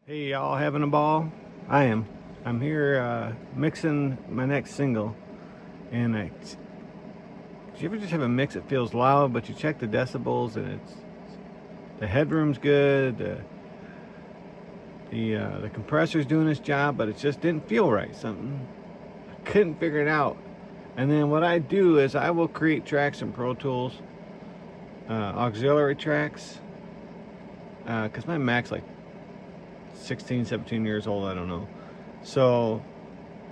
Hey, y'all having a ball? I am. I'm here mixing my next single, and do you ever just have a mix that feels loud, but you check the decibels and the headroom's good, the compressor's doing its job, but it just didn't feel right. Something I couldn't figure it out. And then what I do is I will create tracks in Pro Tools, auxiliary tracks, because my Mac's like 16, 17 years old, I don't know. So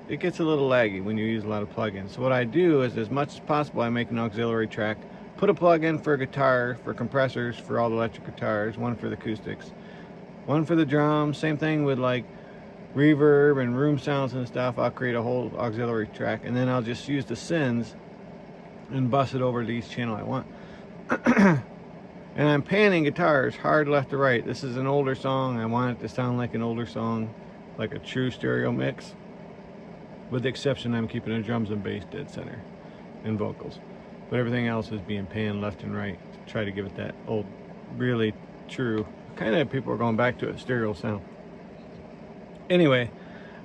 it gets a little laggy when you use a lot of plugins. So what I do is, as much as possible, I make an auxiliary track, put a plug-in for guitar, for compressors, for all the electric guitars, one for the acoustics, one for the drums, same thing with like reverb and room sounds and stuff. I'll create a whole auxiliary track, and then I'll just use the sends and bus it over to each channel I want. And I'm panning guitars hard left to right. This is an older song. I want it to sound like an older song, like a true stereo mix. With the exception, I'm keeping the drums and bass dead center and vocals. But everything else is being panned left and right to try to give it that old, really true, kind of people are going back to a stereo sound. Anyway,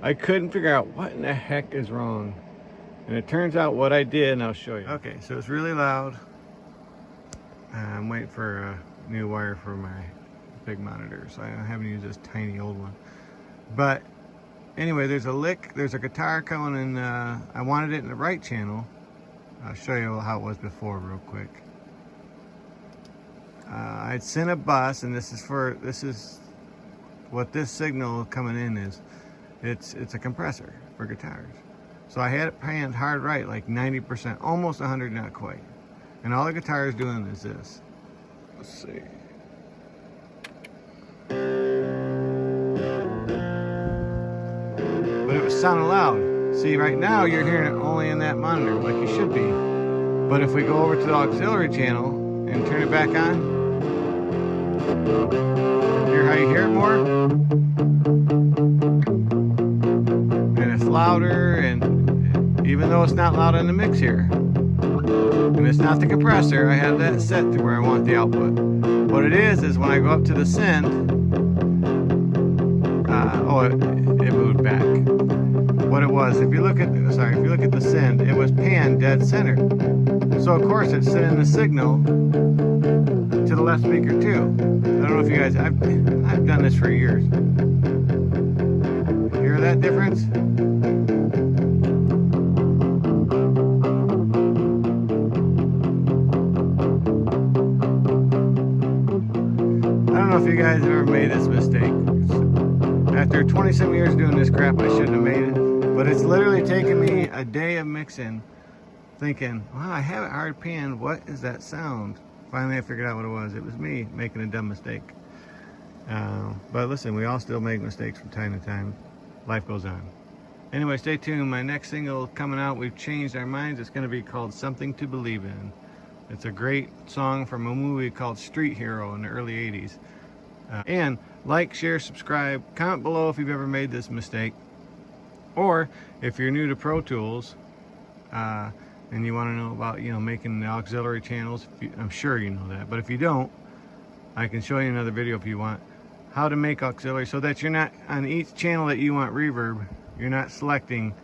I couldn't figure out what in the heck is wrong. And it turns out what I did, and I'll show you. Okay, so it's really loud. I'm waiting for a new wire for my big monitor, so I haven't used this tiny old one. But anyway, there's a guitar coming in. I wanted it in the right channel. I'll show you how it was before real quick. I'd sent a bus, and this is what this signal coming in is. It's a compressor for guitars. So I had it panned hard right, like 90%, almost 100, not quite. And all the guitar is doing is this. Let's see. But it was sounding loud. See, right now you're hearing it only in that monitor, like you should be. But if we go over to the auxiliary channel and turn it back on, hear how you hear it more? And it's louder, and even though it's not loud in the mix here. And it's not the compressor, I have that set to where I want the output. What it is when I go up to the send, it moved back. What it was, if you look at the send, it was panned dead center. So of course it's sending the signal to the left speaker too. I don't know if you guys, I've done this for years. Hear that difference? I don't know if you guys have ever made this mistake. After 27 years doing this crap, I shouldn't have made it. But it's literally taken me a day of mixing, thinking, wow, I have it hard panned. What is that sound? Finally, I figured out what it was. It was me making a dumb mistake. But listen, we all still make mistakes from time to time. Life goes on. Anyway, stay tuned. My next single coming out, we've changed our minds. It's going to be called Something to Believe In. It's a great song from a movie called Street Hero in the early 80s. And like, share, subscribe, comment below if you've ever made this mistake. Or if you're new to Pro Tools and you want to know about, making the auxiliary channels, I'm sure you know that. But if you don't, I can show you another video if you want. How to make auxiliary so that you're not, on each channel that you want reverb, you're not selecting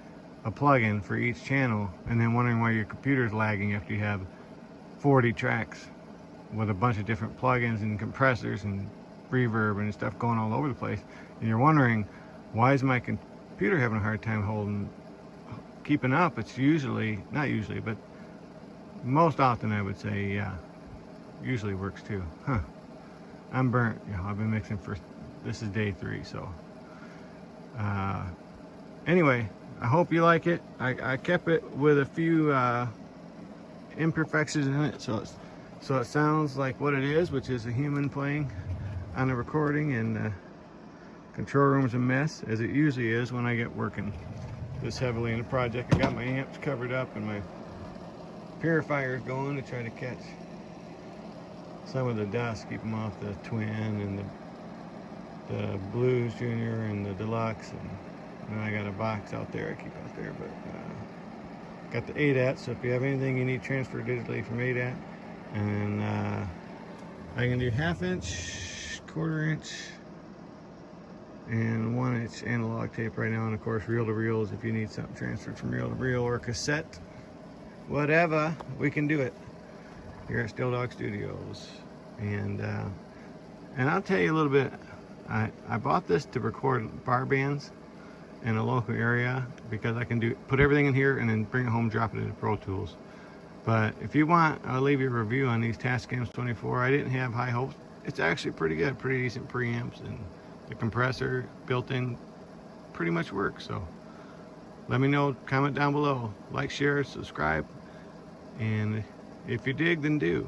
a plugin for each channel and then wondering why your computer's lagging after you have 40 tracks with a bunch of different plugins and compressors and reverb and stuff going all over the place, and you're wondering, why is my computer having a hard time keeping up? It's not usually, but most often I would say, yeah, usually works too. I'm burnt. I've been mixing this is day 3, so anyway, I hope you like it. I kept it with a few imperfections in it, so it sounds like what it is, which is a human playing on a recording, and the control room's a mess, as it usually is when I get working this heavily in a project. I got my amps covered up and my purifiers going to try to catch some of the dust, keep them off the Twin and the Blues Junior and the Deluxe, and then I got a box out there I keep out there, but got the ADAT, so if you have anything you need transferred digitally from ADAT, and I can do 1/2 inch, 1/4 inch, and 1-inch analog tape right now, and of course reel to reels if you need something transferred from reel to reel or cassette, whatever, we can do it here at Steel Dog Studios. And I'll tell you a little bit. I bought this to record bar bands in a local area because I can put everything in here and then bring it home, drop it into Pro Tools. But if you want, I'll leave you a review on these Tascams 24. I didn't have high hopes. It's actually pretty good, pretty decent preamps, and the compressor built in pretty much works. So let me know, comment down below, like, share, subscribe, and if you dig, then do.